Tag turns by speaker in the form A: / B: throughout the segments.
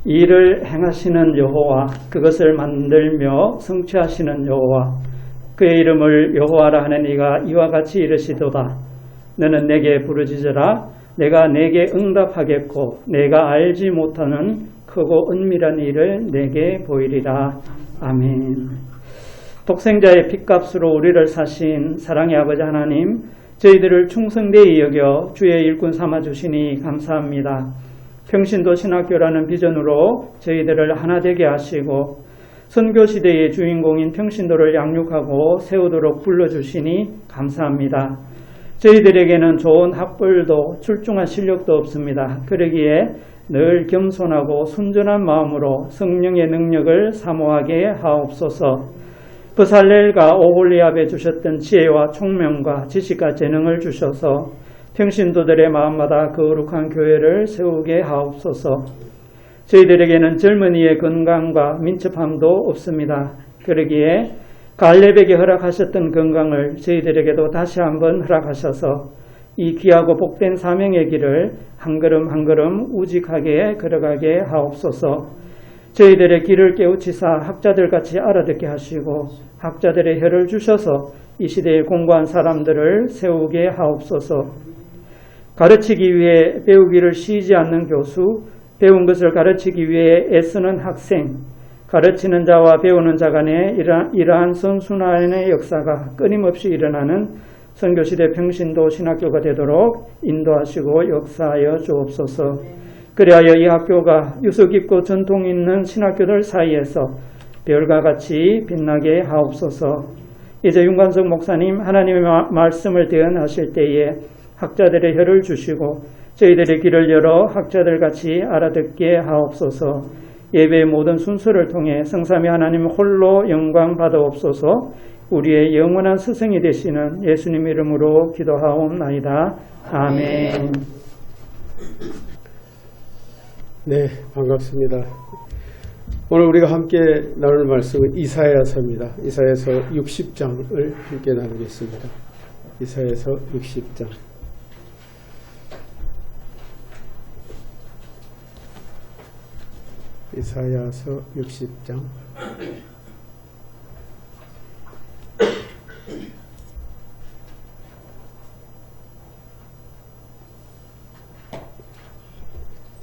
A: 이 일을 행하시는 여호와, 그것을 만들며 성취하시는 여호와, 그의 이름을 여호와라 하는 이가 이와 같이 이르시도다. 너는 내게 부르짖으라. 내가 내게 응답하겠고 내가 알지 못하는 크고 은밀한 일을 내게 보이리라. 아멘. 독생자의 핏값으로 우리를 사신 사랑의 아버지 하나님, 저희들을 충성되이 여겨 주의 일꾼 삼아주시니 감사합니다. 평신도 신학교라는 비전으로 저희들을 하나 되게 하시고 선교시대의 주인공인 평신도를 양육하고 세우도록 불러주시니 감사합니다. 저희들에게는 좋은 학벌도 출중한 실력도 없습니다. 그러기에 늘 겸손하고 순전한 마음으로 성령의 능력을 사모하게 하옵소서. 브살렐과 오홀리압에 주셨던 지혜와 총명과 지식과 재능을 주셔서 평신도들의 마음마다 거룩한 교회를 세우게 하옵소서. 저희들에게는 젊은이의 건강과 민첩함도 없습니다. 그러기에 갈렙에게 허락하셨던 건강을 저희들에게도 다시 한번 허락하셔서 이 귀하고 복된 사명의 길을 한 걸음 한 걸음 우직하게 걸어가게 하옵소서. 저희들의 길을 깨우치사 학자들같이 알아듣게 하시고 학자들의 혀를 주셔서 이 시대에 공고한 사람들을 세우게 하옵소서. 가르치기 위해 배우기를 쉬지 않는 교수, 배운 것을 가르치기 위해 애쓰는 학생, 가르치는 자와 배우는 자 간에 이러한 선순환의 역사가 끊임없이 일어나는 선교시대 평신도 신학교가 되도록 인도하시고 역사하여 주옵소서. 그리하여 이 학교가 유서 깊고 전통 있는 신학교들 사이에서 별과 같이 빛나게 하옵소서. 이제 윤관석 목사님, 하나님의 말씀을 대언하실 때에 학자들의 혀를 주시고 저희들의 귀를 열어 학자들같이 알아듣게 하옵소서. 예배의 모든 순서를 통해 성삼위 하나님 홀로 영광 받아옵소서. 우리의 영원한 스승이 되시는 예수님 이름으로 기도하옵나이다. 아멘.
B: 네, 반갑습니다. 오늘 우리가 함께 나눌 말씀은 이사야서입니다. 이사야서 60장을 함께 나누겠습니다. 이사야서 60장. 이사야서 60장.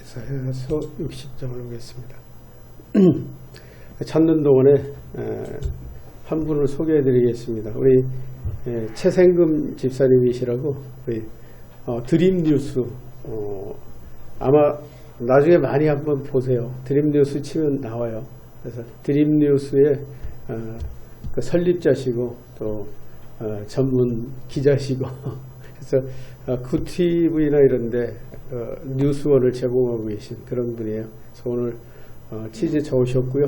B: 이사야서 60장을 보겠습니다. 찾는 동안에 한 분을 소개해 드리겠습니다. 우리 최생금 집사님이시라고 우리 드림뉴스 아마 나중에 많이 한번 보세요. 드림뉴스 치면 나와요. 그래서 드림뉴스의 그 설립자시고 또 전문 기자시고 그래서 굿TV나 이런데 뉴스원을 제공하고 계신 그런 분이에요. 그래서 오늘 취재 좋으셨고요.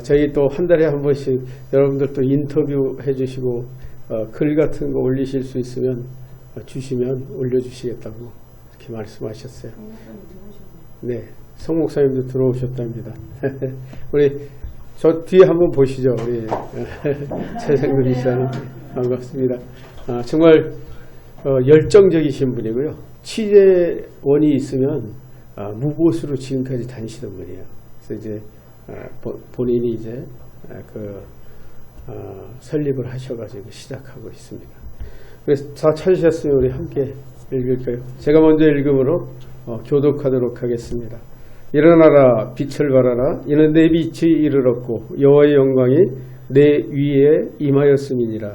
B: 저희 또 한 달에 한 번씩 여러분들 또 인터뷰 해주시고 글 같은 거 올리실 수 있으면 주시면 올려주시겠다고 이렇게 말씀하셨어요. 네, 성 목사님도 들어오셨답니다. 우리 저 뒤에 한번 보시죠. 우리 최생근 이사님 반갑습니다. 정말 열정적이신 분이고요. 취재원이 있으면 무보수로 지금까지 다니시던 분이에요. 그래서 이제 본인이 이제 설립을 하셔가지고 시작하고 있습니다. 그래서 다 찾으셨으면 우리 함께 읽을까요? 제가 먼저 읽음으로 교독하도록 하겠습니다. 일어나라, 빛을 발하라. 이는 내 빛이 이르렀고 여호와의 영광이 내 위에 임하였음이니라.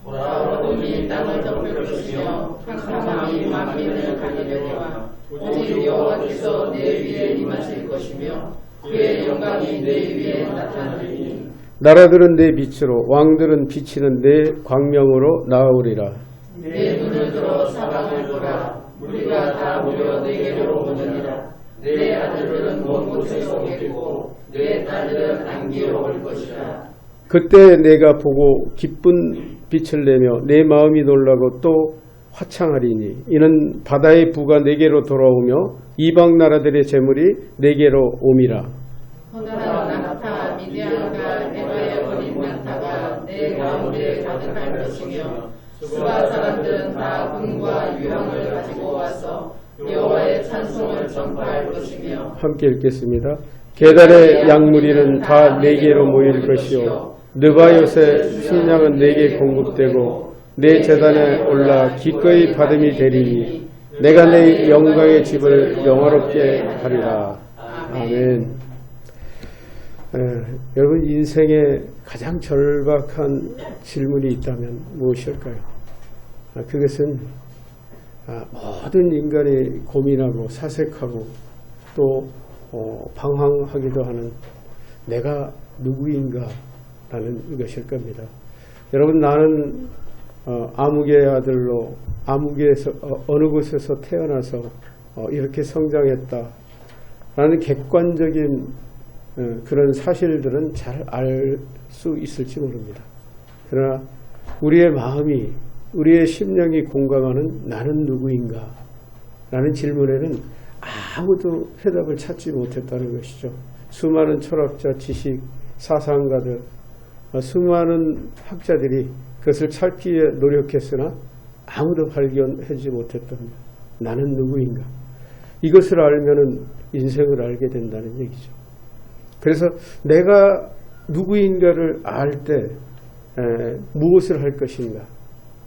C: 보라, 어둠이 땅을 덮여주시며 캄캄함이 만민을 가리려니와 오직 여호와께서 내 위에 임하실 것이며 그의 영광이 내 위에 나타나리니
B: 나라들은 내 빛으로 왕들은 비치는 내 광명으로 나아오리라.
C: 내 눈을 들어 사방을 보라. 우리가 다 모여 내게로 오느니라. 내 아들들은 먼 곳에서 오겠고 내 딸들은 안기로 올 것이라.
B: 그때 내가 보고 기쁜 빛을 내며 내 마음이 놀라고 또 화창하리니 이는 바다의 부가 내게로 돌아오며 이방 나라들의 재물이 내게로 옴이라.
C: 허나라 낙타 미디안과 에바의 어린 낙타가 내 가운데 가득할 것이며 그 유다 사람들은 다 금과 유황을 가지고 와서 여호와의 찬송을 전파할 것이며
B: 함께 읽겠습니다. 계달의 양무리는 다 내게로 모일 것이요 느바요새 순양은 내게 공급되고 내 제단에 올라 기꺼이 받음이 되리니 내가 내 영광의 집을 영화롭게 하리라. 아멘. 여러분 인생에 가장 절박한 질문이 있다면 무엇일까요? 그것은 모든 인간이 고민하고 사색하고 또 방황하기도 하는 내가 누구인가 라는 것일 겁니다. 여러분 나는 아무개의 아들로 아무개에서 어느 곳에서 태어나서 이렇게 성장했다 라는 객관적인 그런 사실들은 잘 알 수 있을지 모릅니다. 그러나 우리의 마음이 우리의 심령이 공감하는 나는 누구인가 라는 질문에는 아무도 해답을 찾지 못했다는 것이죠. 수많은 철학자, 지식, 사상가들, 수많은 학자들이 그것을 찾기 위해 노력했으나 아무도 발견하지 못했던 나는 누구인가. 이것을 알면은 인생을 알게 된다는 얘기죠. 그래서 내가 누구인가를 알 때 무엇을 할 것인가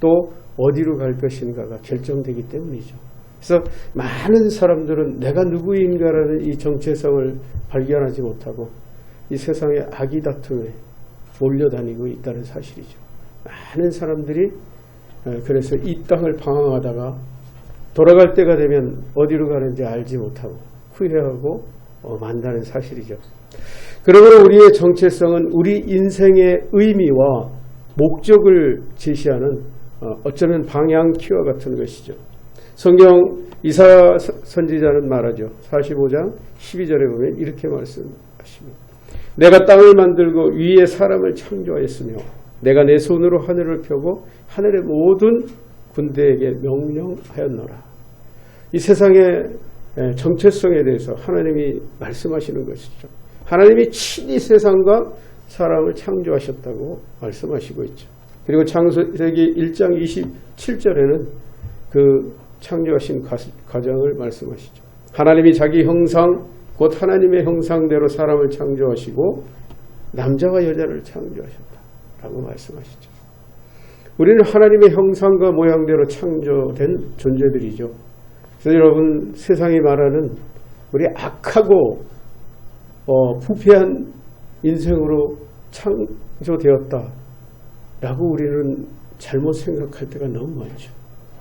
B: 또 어디로 갈 것인가가 결정되기 때문이죠. 그래서 많은 사람들은 내가 누구인가라는 이 정체성을 발견하지 못하고 이 세상의 악의 다툼에 몰려다니고 있다는 사실이죠. 많은 사람들이 그래서 이 땅을 방황하다가 돌아갈 때가 되면 어디로 가는지 알지 못하고 후회하고 만다는 사실이죠. 그러므로 우리의 정체성은 우리 인생의 의미와 목적을 제시하는 어쩌면 방향키와 같은 것이죠. 성경 이사야 선지자는 말하죠. 45장 12절에 보면 이렇게 말씀하십니다. 내가 땅을 만들고 위에 사람을 창조하였으며 내가 내 손으로 하늘을 펴고 하늘의 모든 군대에게 명령하였노라. 이 세상의 정체성에 대해서 하나님이 말씀하시는 것이죠. 하나님이 친히 세상과 사람을 창조하셨다고 말씀하시고 있죠. 그리고 창세기 1장 27절에는 그 창조하신 과정을 말씀하시죠. 하나님이 자기 형상 곧 하나님의 형상대로 사람을 창조하시고 남자와 여자를 창조하셨다라고 말씀하시죠. 우리는 하나님의 형상과 모양대로 창조된 존재들이죠. 그래서 여러분 세상이 말하는 우리 악하고 부패한 인생으로 창조되었다라고 우리는 잘못 생각할 때가 너무 많죠.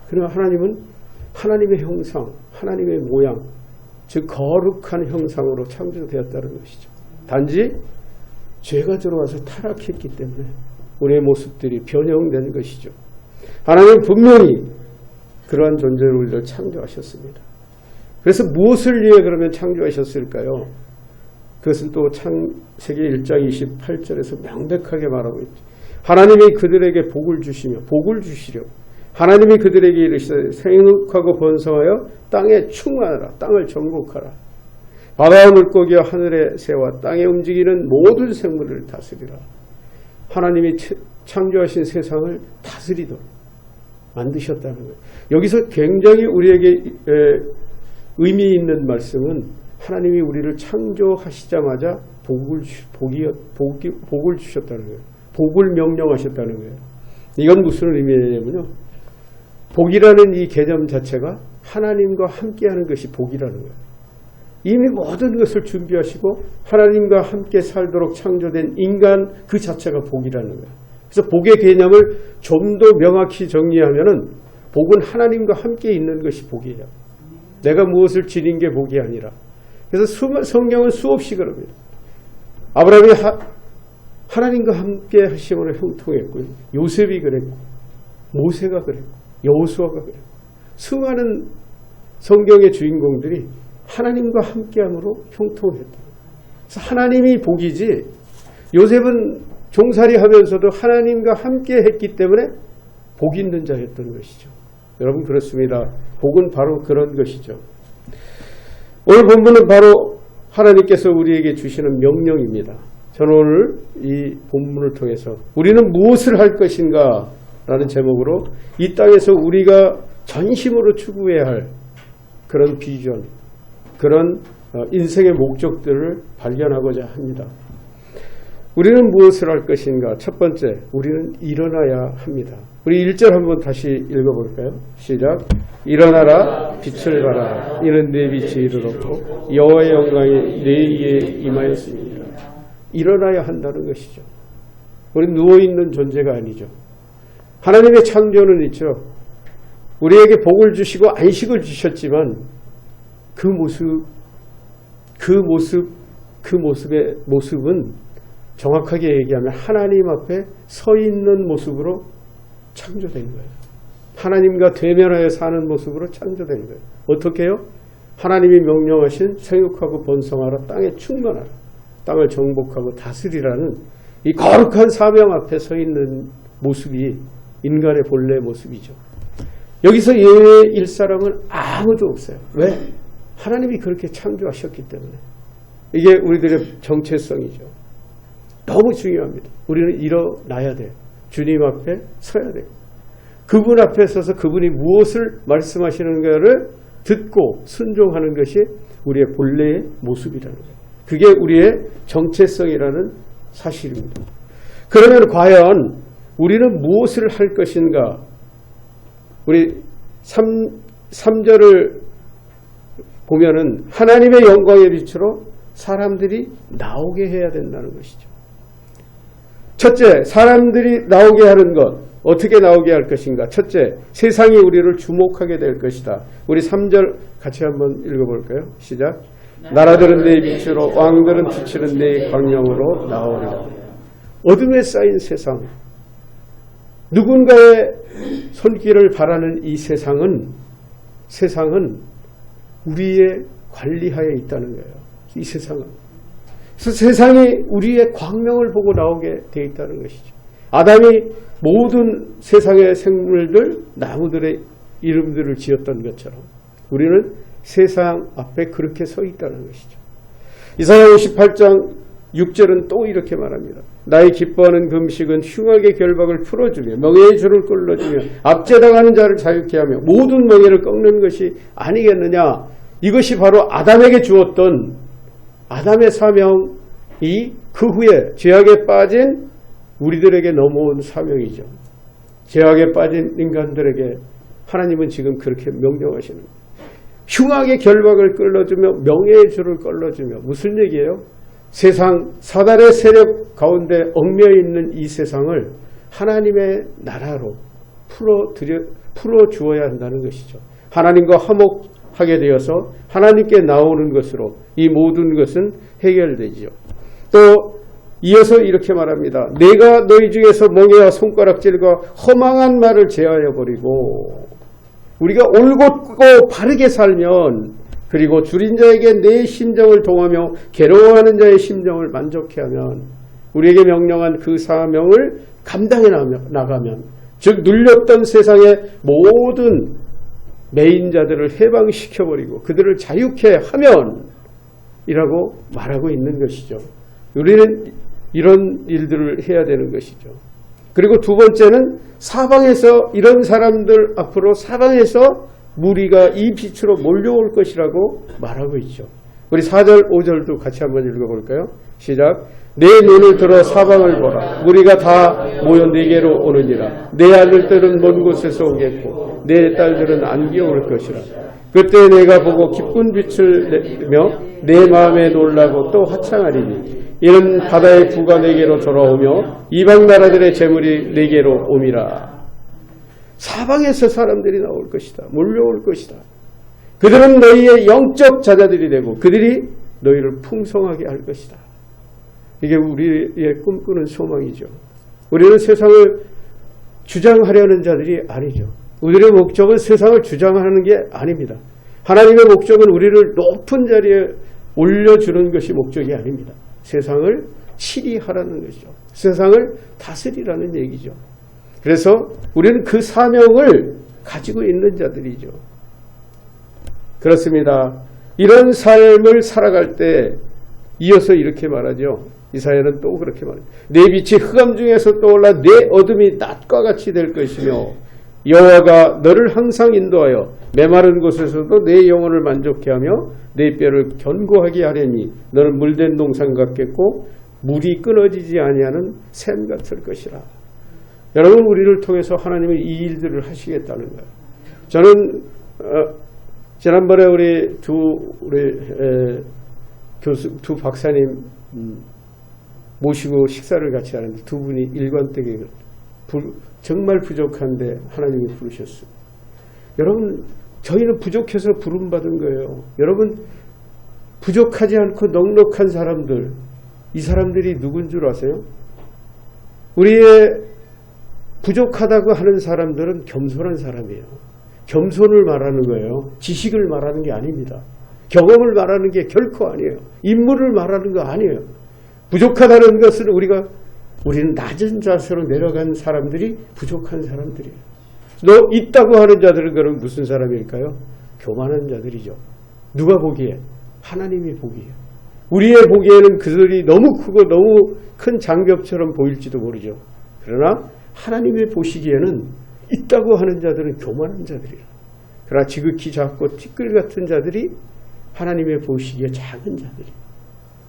B: 그러나 하나님은 하나님의 형상, 하나님의 모양, 즉 거룩한 형상으로 창조되었다는 것이죠. 단지 죄가 들어와서 타락했기 때문에 우리의 모습들이 변형된 것이죠. 하나님은 분명히 그러한 존재로 우리를 창조하셨습니다. 그래서 무엇을 위해 그러면 창조하셨을까요? 그것은 또 창세기 1장 28절에서 명백하게 말하고 있죠. 하나님이 그들에게 복을 주시며 복을 주시려 하나님이 그들에게 이르시되 생육하고 번성하여 땅에 충만하라. 땅을 정복하라. 바다의 물고기와 하늘의 새와 땅에 움직이는 모든 생물을 다스리라. 하나님이 창조하신 세상을 다스리도록 만드셨다는 거예요. 여기서 굉장히 우리에게 의미 있는 말씀은 하나님이 우리를 창조하시자마자 복을 주셨다는 거예요. 복을 명령하셨다는 거예요. 이건 무슨 의미냐면요. 복이라는 이 개념 자체가 하나님과 함께하는 것이 복이라는 거예요. 이미 모든 것을 준비하시고 하나님과 함께 살도록 창조된 인간 그 자체가 복이라는 거예요. 그래서 복의 개념을 좀 더 명확히 정리하면은 복은 하나님과 함께 있는 것이 복이에요. 내가 무엇을 지닌 게 복이 아니라. 그래서 성경은 수없이 그럽니다. 아브라함이 하나님과 함께 하심으로 형통했고요. 요셉이 그랬고 모세가 그랬고 여호수아가 그랬고 수많은 성경의 주인공들이 하나님과 함께함으로 형통했다. 그래서 하나님이 복이지 요셉은 종살이 하면서도 하나님과 함께 했기 때문에 복 있는 자였던 것이죠. 여러분 그렇습니다. 복은 바로 그런 것이죠. 오늘 본문은 바로 하나님께서 우리에게 주시는 명령입니다. 저는 오늘 이 본문을 통해서 우리는 무엇을 할 것인가 라는 제목으로 이 땅에서 우리가 전심으로 추구해야 할 그런 비전, 그런 인생의 목적들을 발견하고자 합니다. 우리는 무엇을 할 것인가? 첫 번째, 우리는 일어나야 합니다. 우리 1절 한번 다시 읽어볼까요? 시작. 일어나라, 빛을 발하라. 이는 내 빛이 이르렀고 여호와의 영광이 내 위에 임하였습니다. 일어나야 한다는 것이죠. 우리는 누워있는 존재가 아니죠. 하나님의 창조는 있죠. 우리에게 복을 주시고 안식을 주셨지만 그 모습은 정확하게 얘기하면 하나님 앞에 서 있는 모습으로 창조된 거예요. 하나님과 대면하여 사는 모습으로 창조된 거예요. 어떻게 해요? 하나님이 명령하신 생육하고 번성하라, 땅에 충만하라, 땅을 정복하고 다스리라는 이 거룩한 사명 앞에 서 있는 모습이 인간의 본래 모습이죠. 여기서 예외일 사람은 아무도 없어요. 왜? 하나님이 그렇게 창조하셨기 때문에. 이게 우리들의 정체성이죠. 너무 중요합니다. 우리는 일어나야 돼요. 주님 앞에 서야 돼요. 그분 앞에 서서 그분이 무엇을 말씀하시는가를 듣고 순종하는 것이 우리의 본래의 모습이라는 거예요. 그게 우리의 정체성이라는 사실입니다. 그러면 과연 우리는 무엇을 할 것인가? 우리 3절을 보면은 하나님의 영광의 빛으로 사람들이 나오게 해야 된다는 것이죠. 첫째, 사람들이 나오게 하는 것. 어떻게 나오게 할 것인가? 첫째, 세상이 우리를 주목하게 될 것이다. 우리 3절 같이 한번 읽어볼까요? 시작. 나라들은 내 빛으로, 왕들은 비치는 내 광명으로 나오리라. 어둠에 쌓인 세상, 누군가의 손길을 바라는 이 세상은 우리의 관리하에 있다는 거예요. 이 세상은. 그래서 세상이 우리의 광명을 보고 나오게 되어 있다는 것이죠. 아담이 모든 세상의 생물들, 나무들의 이름들을 지었던 것처럼 우리는 세상 앞에 그렇게 서 있다는 것이죠. 이사야 58장 6절은 또 이렇게 말합니다. 나의 기뻐하는 금식은 흉악의 결박을 풀어주며 명예의 줄을 끌어주며 압제당하는 자를 자유케 하며 모든 멍에를 꺾는 것이 아니겠느냐. 이것이 바로 아담에게 주었던 아담의 사명이 그 후에 죄악에 빠진 우리들에게 넘어온 사명이죠. 죄악에 빠진 인간들에게 하나님은 지금 그렇게 명령하시는 거예요. 흉악의 결박을 끌어주며 명예의 줄을 끌어주며 무슨 얘기예요? 세상 사단의 세력 가운데 얽매여 있는 이 세상을 하나님의 나라로 풀어주어야 한다는 것이죠. 하나님과 화목하게 되어서 하나님께 나오는 것으로 이 모든 것은 해결되죠. 또 이어서 이렇게 말합니다. 내가 너희 중에서 멍에와 손가락질과 허망한 말을 제하여 버리고 우리가 올곧고 바르게 살면 그리고 줄인 자에게 내 심정을 동하며 괴로워하는 자의 심정을 만족해 하면 우리에게 명령한 그 사명을 감당해 나가면 즉 눌렸던 세상의 모든 매인자들을 해방시켜버리고 그들을 자유케 하면 이라고 말하고 있는 것이죠. 우리는 이런 일들을 해야 되는 것이죠. 그리고 두 번째는 사방에서 이런 사람들 앞으로 사방에서 무리가 이 빛으로 몰려올 것이라고 말하고 있죠. 우리 4절 5절도 같이 한번 읽어볼까요? 시작. 내 눈을 들어 사방을 보라. 무리가 다 모여 내게로 오느니라. 내 아들들은 먼 곳에서 오겠고 내 딸들은 안개 올 것이라. 그때 내가 보고 기쁜 빛을 내며 내 마음에 놀라고 또 화창하리니 이는 바다의 부가 내게로 돌아오며 이방 나라들의 재물이 내게로 옴이라. 사방에서 사람들이 나올 것이다. 몰려올 것이다. 그들은 너희의 영적 자녀들이 되고 그들이 너희를 풍성하게 할 것이다. 이게 우리의 꿈꾸는 소망이죠. 우리는 세상을 주장하려는 자들이 아니죠. 우리의 목적은 세상을 주장하는 게 아닙니다. 하나님의 목적은 우리를 높은 자리에 올려주는 것이 목적이 아닙니다. 세상을 치리하라는 것이죠. 세상을 다스리라는 얘기죠. 그래서 우리는 그 사명을 가지고 있는 자들이죠. 그렇습니다. 이런 삶을 살아갈 때 이어서 이렇게 말하죠. 이사야는 또 그렇게 말합니다. 내 빛이 흑암 중에서 떠올라 내 어둠이 낮과 같이 될 것이며 여호와가 너를 항상 인도하여 메마른 곳에서도 내 영혼을 만족케 하며 내 뼈를 견고하게 하려니 너는 물된 동산 같겠고 물이 끊어지지 아니하는 샘 같을 것이라. 여러분, 우리를 통해서 하나님은 이 일들을 하시겠다는 거예요. 저는 지난번에 우리 두 박사님 모시고 식사를 같이 하는데 두 분이 일관되게 정말 부족한데 하나님이 부르셨어요. 여러분, 저희는 부족해서 부름받은 거예요. 여러분, 부족하지 않고 넉넉한 사람들, 이 사람들이 누군 줄 아세요? 우리의 부족하다고 하는 사람들은 겸손한 사람이에요. 겸손을 말하는 거예요. 지식을 말하는 게 아닙니다. 경험을 말하는 게 결코 아니에요. 인물을 말하는 거 아니에요. 부족하다는 것은 우리는 낮은 자세로 내려간 사람들이 부족한 사람들이에요. 너 있다고 하는 자들은 그럼 무슨 사람일까요? 교만한 자들이죠. 누가 보기에? 하나님이 보기에. 우리의 보기에는 그들이 너무 크고 너무 큰 장벽처럼 보일지도 모르죠. 그러나 하나님이 보시기에는 있다고 하는 자들은 교만한 자들이에요. 그러나 지극히 작고 티끌 같은 자들이 하나님의 보시기에 작은 자들이에요.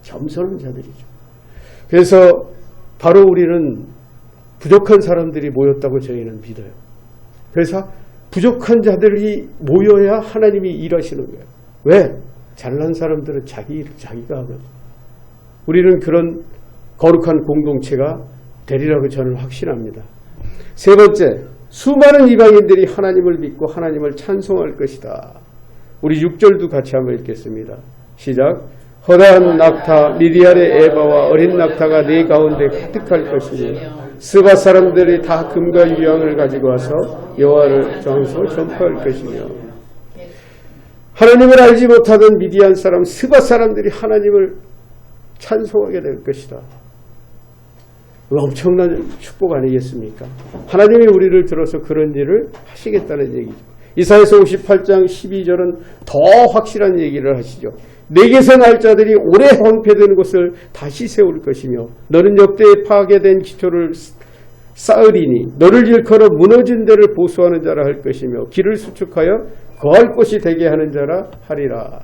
B: 겸손한 자들이죠. 그래서 바로 우리는 부족한 사람들이 모였다고 저희는 믿어요. 그래서 부족한 자들이 모여야 하나님이 일하시는 거예요. 왜? 잘난 사람들은 자기가 하면. 우리는 그런 거룩한 공동체가 되리라고 저는 확신합니다. 세 번째, 수많은 이방인들이 하나님을 믿고 하나님을 찬송할 것이다. 우리 6절도 같이 한번 읽겠습니다. 시작. 허다한 낙타 미디안의 에바와 어린 낙타가 네 가운데 가득할 것이니 스바 사람들이 다 금과 유황을 가지고 와서 여호와를 장소 전파할 것이며. 하나님을 알지 못하던 미디안 사람 스바 사람들이 하나님을 찬송하게 될 것이다. 엄청난 축복 아니겠습니까? 하나님이 우리를 들어서 그런 일을 하시겠다는 얘기죠. 이사야서 58장 12절은 더 확실한 얘기를 하시죠. 내게서 날 자들이 오래 황폐된 곳을 다시 세울 것이며 너는 역대에 파괴된 기초를 쌓으리니 너를 일컬어 무너진 데를 보수하는 자라 할 것이며 길을 수축하여 거할 곳이 되게 하는 자라 하리라.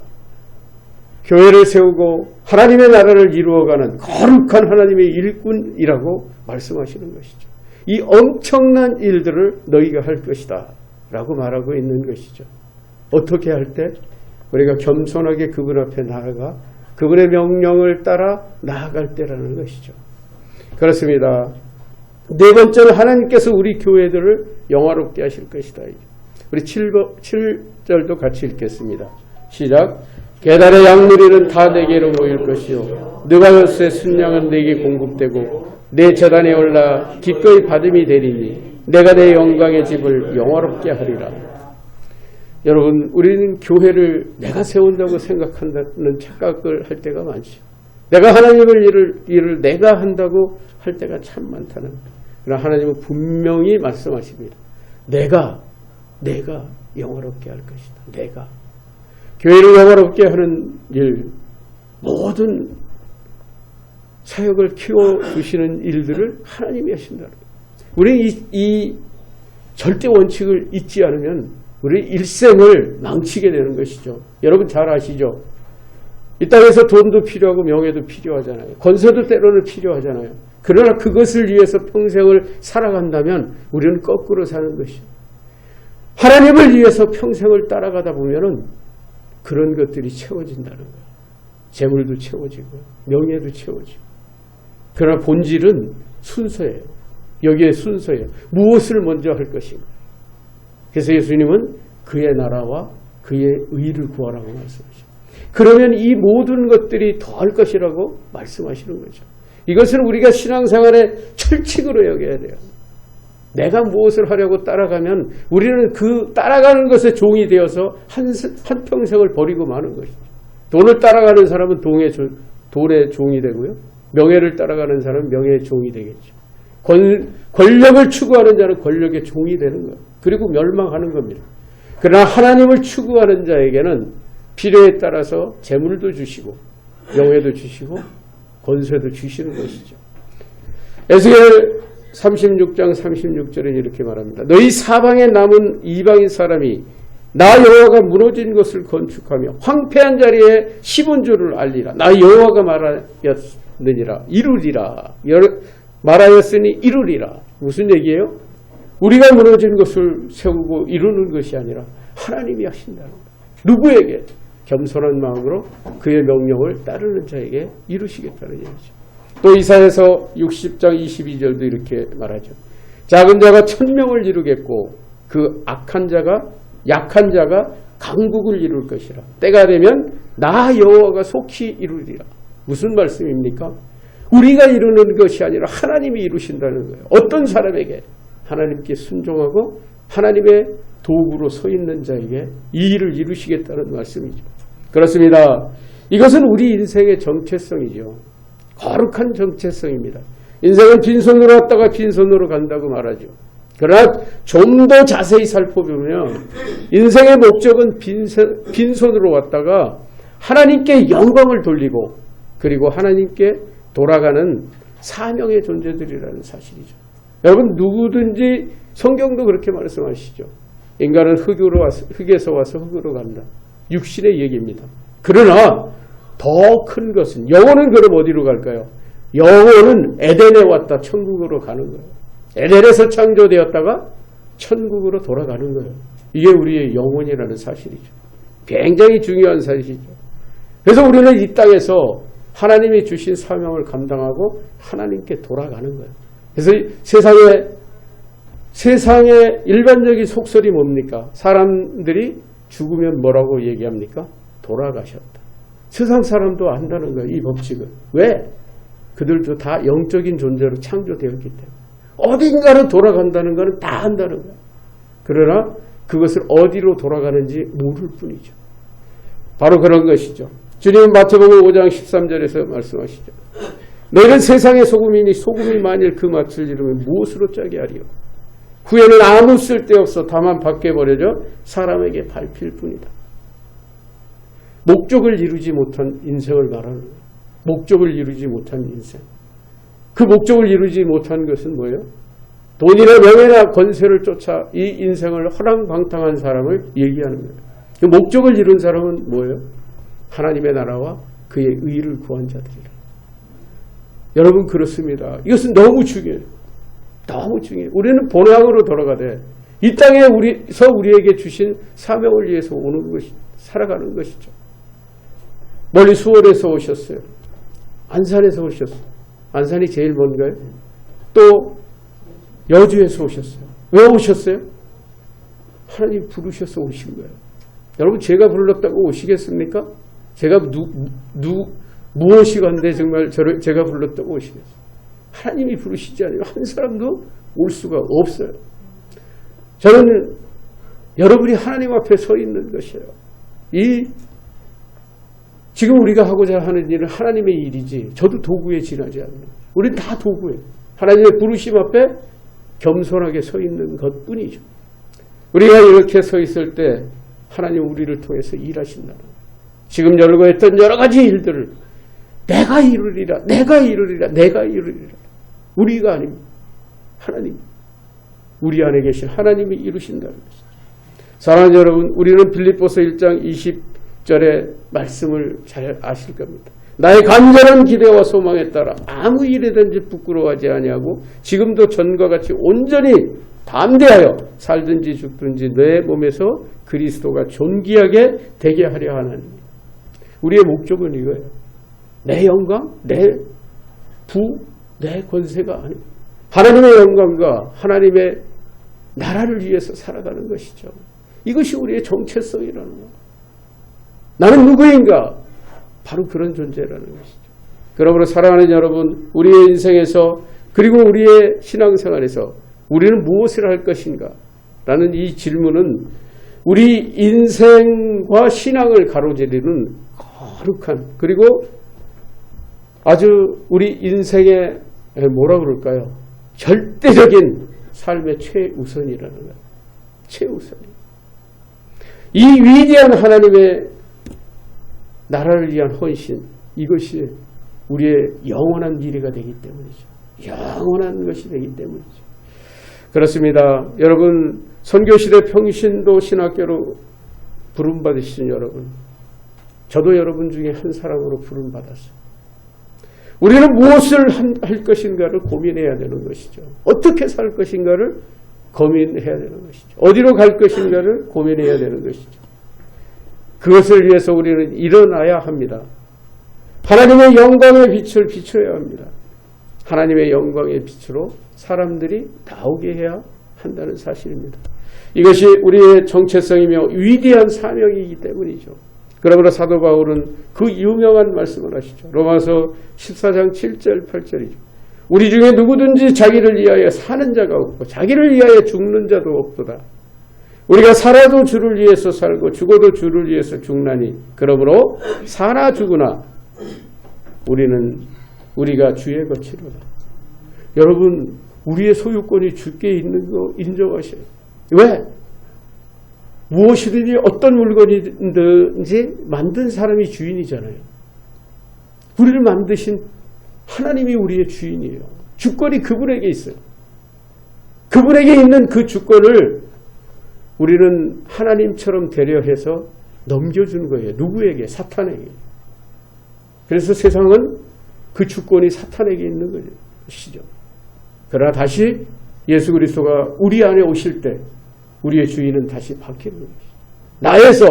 B: 교회를 세우고 하나님의 나라를 이루어가는 거룩한 하나님의 일꾼이라고 말씀하시는 것이죠. 이 엄청난 일들을 너희가 할 것이다 라고 말하고 있는 것이죠. 어떻게 할 때? 우리가 겸손하게 그분 앞에 나아가 그분의 명령을 따라 나아갈 때라는 것이죠. 그렇습니다. 네 번째는 하나님께서 우리 교회들을 영화롭게 하실 것이다. 우리 7절도 같이 읽겠습니다. 시작. 계달의 양무리는 다 내게로 모일 것이요 느바요스의 순양은 내게 공급되고 내 제단에 올라 기꺼이 받음이 되리니 내가 내 영광의 집을 영화롭게 하리라. 여러분, 우리는 교회를 내가 세운다고 생각한다는 착각을 할 때가 많죠. 내가 하나님을 일을 내가 한다고 할 때가 참 많다는 거예요. 그러나 하나님은 분명히 말씀하십니다. 내가 영화롭게 할 것이다. 내가. 교회를 영화롭게 하는 일, 모든 사역을 키워주시는 일들을 하나님이 하신다는 거예요. 우리는 이 절대 원칙을 잊지 않으면 우리 일생을 망치게 되는 것이죠. 여러분 잘 아시죠? 이 땅에서 돈도 필요하고 명예도 필요하잖아요. 권세도 때로는 필요하잖아요. 그러나 그것을 위해서 평생을 살아간다면 우리는 거꾸로 사는 것이죠. 하나님을 위해서 평생을 따라가다 보면은 그런 것들이 채워진다는 거예요. 재물도 채워지고 명예도 채워지고. 그러나 본질은 순서예요. 여기에 순서예요. 무엇을 먼저 할 것인가. 그래서 예수님은 그의 나라와 그의 의를 구하라고 말씀하십니다. 그러면 이 모든 것들이 더할 것이라고 말씀하시는 거죠. 이것은 우리가 신앙생활의 철칙으로 여겨야 돼요. 내가 무엇을 하려고 따라가면 우리는 그 따라가는 것에 종이 되어서 한평생을 버리고 마는 것이죠. 돈을 따라가는 사람은 돈의 종이 되고요. 명예를 따라가는 사람은 명예의 종이 되겠죠. 권력을 추구하는 자는 권력의 종이 되는 거예요. 그리고 멸망하는 겁니다. 그러나 하나님을 추구하는 자에게는 필요에 따라서 재물도 주시고 명예도 주시고 권세도 주시는 것이죠. 에스겔 36장 36절에 이렇게 말합니다. 너희 사방에 남은 이방인 사람이 나 여호와가 무너진 것을 건축하며 황폐한 자리에 심은 줄을 알리라. 나 여호와가 말하였느니라. 이루리라. 말하였으니 이루리라. 무슨 얘기예요? 우리가 무너진 것을 세우고 이루는 것이 아니라 하나님이 하신다는 거예요. 누구에게? 겸손한 마음으로 그의 명령을 따르는 자에게 이루시겠다는 얘기죠. 또 이사야서 60장 22절도 이렇게 말하죠. 작은 자가 1000명을 이루겠고 그 약한 자가 강국을 이룰 것이라. 때가 되면 나 여호와가 속히 이루리라. 무슨 말씀입니까? 우리가 이루는 것이 아니라 하나님이 이루신다는 거예요. 어떤 사람에게? 하나님께 순종하고 하나님의 도구로 서 있는 자에게 이 일을 이루시겠다는 말씀이죠. 그렇습니다. 이것은 우리 인생의 정체성이죠. 거룩한 정체성입니다. 인생은 빈손으로 왔다가 빈손으로 간다고 말하죠. 그러나 좀 더 자세히 살펴보면 인생의 목적은 빈손으로 왔다가 하나님께 영광을 돌리고 그리고 하나님께 돌아가는 사명의 존재들이라는 사실이죠. 여러분 누구든지 성경도 그렇게 말씀하시죠. 인간은 흙에서 와서 흙으로 간다. 육신의 얘기입니다. 그러나 더 큰 것은 영혼은 그럼 어디로 갈까요? 영혼은 에덴에 왔다 천국으로 가는 거예요. 에덴에서 창조되었다가 천국으로 돌아가는 거예요. 이게 우리의 영혼이라는 사실이죠. 굉장히 중요한 사실이죠. 그래서 우리는 이 땅에서 하나님이 주신 사명을 감당하고 하나님께 돌아가는 거예요. 그래서 세상의 일반적인 속설이 뭡니까? 사람들이 죽으면 뭐라고 얘기합니까? 돌아가셨다. 세상 사람도 안다는 거예요. 이 법칙은. 왜? 그들도 다 영적인 존재로 창조되었기 때문에. 어딘가로 돌아간다는 것은 다 안다는 거예요. 그러나 그것을 어디로 돌아가는지 모를 뿐이죠. 바로 그런 것이죠. 주님은 마태복음 5장 13절에서 말씀하시죠. 너희는 세상의 소금이니 소금이 만일 그 맛을 잃으면 무엇으로 짜게 하리요? 후에는 아무 쓸데없어 다만 밖에 버려져 사람에게 밟힐 뿐이다. 목적을 이루지 못한 인생을 말하는 거예요. 목적을 이루지 못한 인생. 그 목적을 이루지 못한 것은 뭐예요? 돈이나 명예나 권세를 쫓아 이 인생을 허랑방탕한 사람을 얘기하는 거예요. 그 목적을 이룬 사람은 뭐예요? 하나님의 나라와 그의 의를 구한 자들이라. 여러분 그렇습니다. 이것은 너무 중요해요. 너무 중요해요. 우리는 본향으로 돌아가되 이 땅에 우리에게 주신 사명을 위해서 오는 것이 살아가는 것이죠. 멀리 수원에서 오셨어요. 안산에서 오셨어요. 안산이 제일 먼가요? 또 여주에서 오셨어요. 왜 오셨어요? 하나님 부르셔서 오신 거예요. 여러분 제가 불렀다고 오시겠습니까? 제가 무엇이 간데 정말 제가 불렀다고 오시겠어요? 하나님이 부르시지 않으면 한 사람도 올 수가 없어요. 저는 여러분이 하나님 앞에 서 있는 것이에요. 지금 우리가 하고자 하는 일은 하나님의 일이지 저도 도구에 지나지 않는. 우리는 다 도구예요. 하나님의 부르심 앞에 겸손하게 서 있는 것뿐이죠. 우리가 이렇게 서 있을 때 하나님 우리를 통해서 일하신다는 거예요. 지금 열고 했던 여러 가지 일들을 내가 이루리라. 우리가 아닙니다. 하나님. 우리 안에 계신 하나님이 이루신다는 것이죠. 사랑하는 여러분, 우리는 빌립보서 1장 20절의 말씀을 잘 아실 겁니다. 나의 간절한 기대와 소망에 따라 아무 일에든지 부끄러워하지 아니하고 지금도 전과 같이 온전히 담대하여 살든지 죽든지 내 몸에서 그리스도가 존귀하게 되게 하려 하나님. 우리의 목적은 이거예요. 내 영광, 내 부, 내 권세가 아닙니다. 하나님의 영광과 하나님의 나라를 위해서 살아가는 것이죠. 이것이 우리의 정체성이라는 거예요. 나는 누구인가? 바로 그런 존재라는 것이죠. 그러므로 사랑하는 여러분, 우리의 인생에서 그리고 우리의 신앙생활에서 우리는 무엇을 할 것인가? 라는 이 질문은 우리 인생과 신앙을 가로지르는 거룩한 그리고 아주 우리 인생의 뭐라 그럴까요? 절대적인 삶의 최우선이라는 거예요. 최우선. 이 위대한 하나님의 나라를 위한 헌신, 이것이 우리의 영원한 미래가 되기 때문이죠. 영원한 것이 되기 때문이죠. 그렇습니다. 여러분, 선교시대 평신도 신학교로 부름받으신 여러분, 저도 여러분 중에 한 사람으로 부름받았어요. 우리는 무엇을 할 것인가를 고민해야 되는 것이죠. 어떻게 살 것인가를 고민해야 되는 것이죠. 어디로 갈 것인가를 고민해야 되는 것이죠. 그것을 위해서 우리는 일어나야 합니다. 하나님의 영광의 빛을 비춰야 합니다. 하나님의 영광의 빛으로 사람들이 나오게 해야 한다는 사실입니다. 이것이 우리의 정체성이며 위대한 사명이기 때문이죠. 그러므로 사도 바울은 그 유명한 말씀을 하시죠. 로마서 14장 7절 8절이죠. 우리 중에 누구든지 자기를 위하여 사는 자가 없고 자기를 위하여 죽는 자도 없도다. 우리가 살아도 주를 위해서 살고 죽어도 주를 위해서 죽나니 그러므로 사나 죽으나 우리가 주의 것이로다. 여러분, 우리의 소유권이 주께 있는 거 인정하셔야 돼요. 왜? 무엇이든지 어떤 물건이든지 만든 사람이 주인이잖아요. 우리를 만드신 하나님이 우리의 주인이에요. 주권이 그분에게 있어요. 그분에게 있는 그 주권을 우리는 하나님처럼 되려해서 넘겨준 거예요. 누구에게? 사탄에게. 그래서 세상은 그 주권이 사탄에게 있는 것이죠. 그러나 다시 예수 그리스도가 우리 안에 오실 때 우리의 주인은 다시 바뀌는 것이죠. 나에서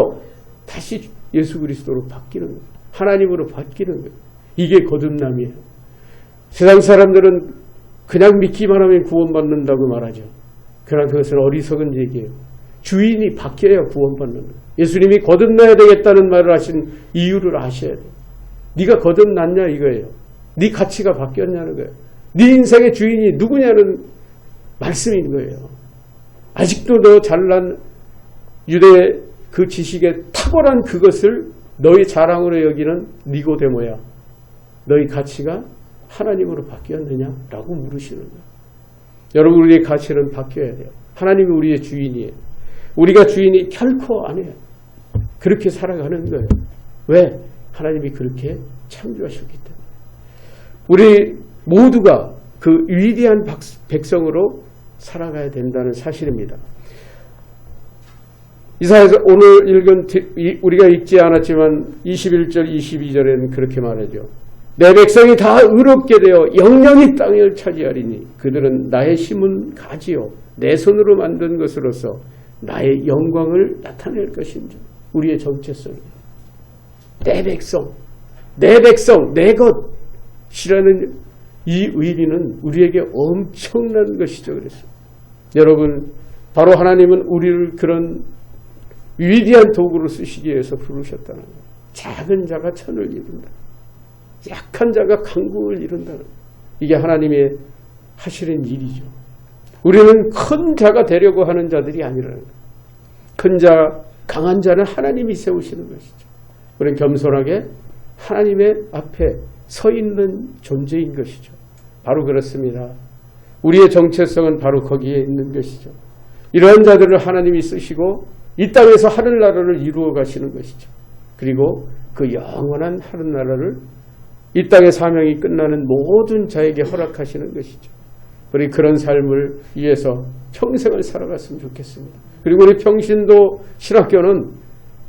B: 다시 예수 그리스도로 바뀌는 거예요. 하나님으로 바뀌는 거예요. 이게 거듭남이에요. 세상 사람들은 그냥 믿기만 하면 구원받는다고 말하죠. 그러나 그것은 어리석은 얘기예요. 주인이 바뀌어야 구원받는 거예요. 예수님이 거듭나야 되겠다는 말을 하신 이유를 아셔야 돼요. 네가 거듭났냐 이거예요. 네 가치가 바뀌었냐는 거예요. 네 인생의 주인이 누구냐는 말씀인 거예요. 아직도 너 잘난 유대 그 지식에 탁월한 그것을 너희 자랑으로 여기는 니고데모야. 너희 가치가 하나님으로 바뀌었느냐라고 물으시는 거예요. 여러분, 우리의 가치는 바뀌어야 돼요. 하나님이 우리의 주인이에요. 우리가 주인이 결코 아니에요. 그렇게 살아가는 거예요. 왜? 하나님이 그렇게 창조하셨기 때문에. 우리 모두가 그 위대한 백성으로 살아가야 된다는 사실입니다. 이사야서 오늘 읽은 우리가 읽지 않았지만 21절 22절에는 그렇게 말하죠. 내 백성이 다 의롭게 되어 영영이 땅을 차지하리니 그들은 나의 심은 가지요 내 손으로 만든 것으로서 나의 영광을 나타낼 것인지. 우리의 정체성이에요. 내 백성, 내 것이라는 이 의미는 우리에게 엄청난 것이죠. 그래서 여러분, 바로 하나님은 우리를 그런 위대한 도구로 쓰시기 위해서 부르셨다는 거예요. 작은 자가 천을 이룬다. 약한 자가 강국을 이룬다는 거예요. 이게 하나님의 하시는 일이죠. 우리는 큰 자가 되려고 하는 자들이 아니라는 거예요. 큰 자, 강한 자는 하나님이 세우시는 것이죠. 우리는 겸손하게 하나님의 앞에 서 있는 존재인 것이죠. 바로 그렇습니다. 우리의 정체성은 바로 거기에 있는 것이죠. 이러한 자들을 하나님이 쓰시고 이 땅에서 하늘나라를 이루어 가시는 것이죠. 그리고 그 영원한 하늘나라를 이 땅의 사명이 끝나는 모든 자에게 허락하시는 것이죠. 우리 그런 삶을 위해서 평생을 살아갔으면 좋겠습니다. 그리고 우리 평신도 신학교는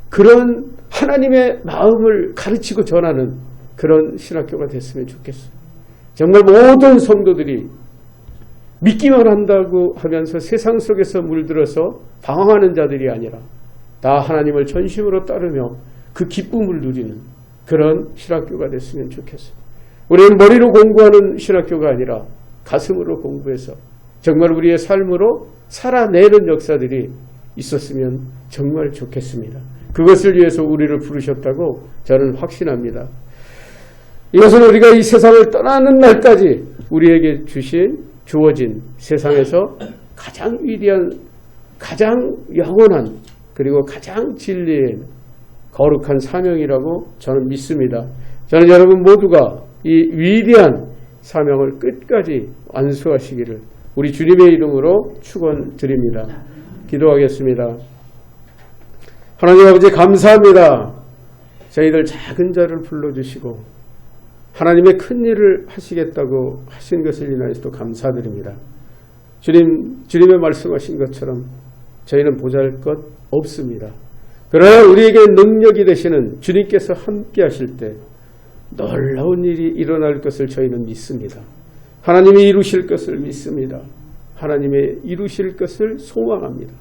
B: 그런 하나님의 마음을 가르치고 전하는 그런 신학교가 됐으면 좋겠어요. 정말 모든 성도들이 믿기만 한다고 하면서 세상 속에서 물들어서 방황하는 자들이 아니라 다 하나님을 전심으로 따르며 그 기쁨을 누리는 그런 신학교가 됐으면 좋겠어요. 우리는 머리로 공부하는 신학교가 아니라 가슴으로 공부해서 정말 우리의 삶으로 살아내는 역사들이 있었으면 정말 좋겠습니다. 그것을 위해서 우리를 부르셨다고 저는 확신합니다. 이것은 우리가 이 세상을 떠나는 날까지 우리에게 주어진 세상에서 가장 위대한, 가장 영원한, 그리고 가장 진리의 거룩한 사명이라고 저는 믿습니다. 저는 여러분 모두가 이 위대한 사명을 끝까지 완수하시기를 우리 주님의 이름으로 축원드립니다. 기도하겠습니다. 하나님 아버지 감사합니다. 저희들 작은 자를 불러주시고 하나님의 큰 일을 하시겠다고 하신 것을 인하여서도 감사드립니다. 주님의 말씀하신 것처럼 저희는 보잘것 없습니다. 그러나 우리에게 능력이 되시는 주님께서 함께 하실 때 놀라운 일이 일어날 것을 저희는 믿습니다. 하나님이 이루실 것을 믿습니다. 하나님의 이루실 것을 소망합니다.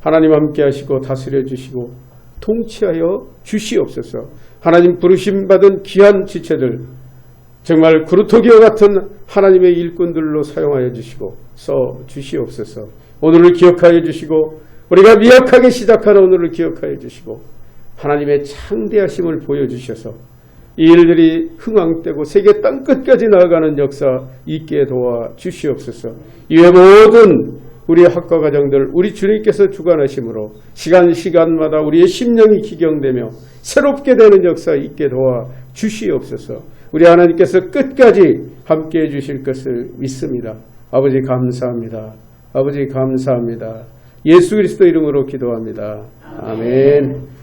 B: 하나님 함께 하시고 다스려 주시고 통치하여 주시옵소서. 하나님 부르심 받은 귀한 지체들 정말 구루토기와 같은 하나님의 일꾼들로 사용하여 주시고 써 주시옵소서. 오늘을 기억하여 주시고 우리가 미약하게 시작하는 오늘을 기억하여 주시고 하나님의 창대하심을 보여주셔서 이 일들이 흥황되고 세계 땅끝까지 나아가는 역사 있게 도와 주시옵소서. 이외 모든 우리의 학과 과정들 우리 주님께서 주관하심으로 시간마다 우리의 심령이 기경되며 새롭게 되는 역사 있게 도와 주시옵소서. 우리 하나님께서 끝까지 함께해 주실 것을 믿습니다. 아버지 감사합니다. 아버지 감사합니다. 예수 그리스도 이름으로 기도합니다. 아멘.